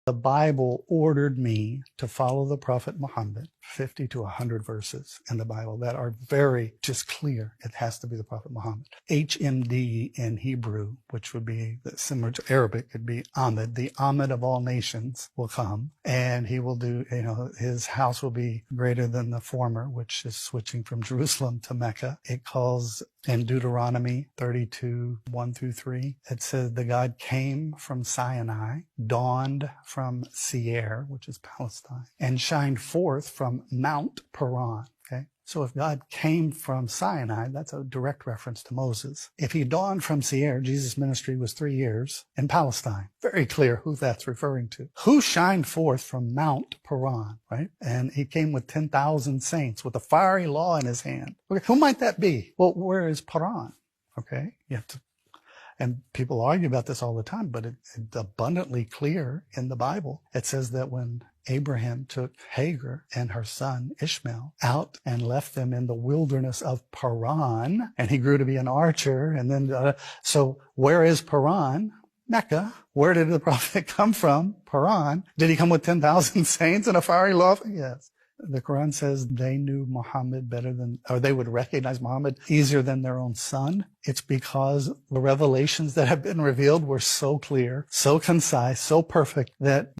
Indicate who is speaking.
Speaker 1: The Bible ordered me to follow the Prophet Muhammad. 50 to 100 verses in the Bible that are very just clear. It has to be the Prophet Muhammad. HMD in Hebrew, which would be similar to Arabic, could be Ahmed. The Ahmed of all nations will come, and he will do, his house will be greater than the former, which is switching from Jerusalem to Mecca. It calls in Deuteronomy 32, 1 through 3, it says the God came from Sinai, dawned from Seir, which is Palestine, and shined forth from Mount Paran. Okay? So if God came from Sinai, that's a direct reference to Moses. If he dawned from Seir, Jesus' ministry was 3 years in Palestine. Very clear who that's referring to. Who shined forth from Mount Paran, right? And he came with 10,000 saints with a fiery law in his hand. Okay, who might that be? Well, where is Paran? Okay, you have to. And people argue about this all the time, but it's abundantly clear in the Bible. It says that when Abraham took Hagar and her son Ishmael out and left them in the wilderness of Paran, and he grew to be an archer. And then, so where is Paran? Mecca. Where did the prophet come from? Paran. Did he come with 10,000 saints and a fiery law? Yes. The Quran says they knew Muhammad better than, or they would recognize Muhammad easier than their own son. It's because the revelations that have been revealed were so clear, so concise, so perfect that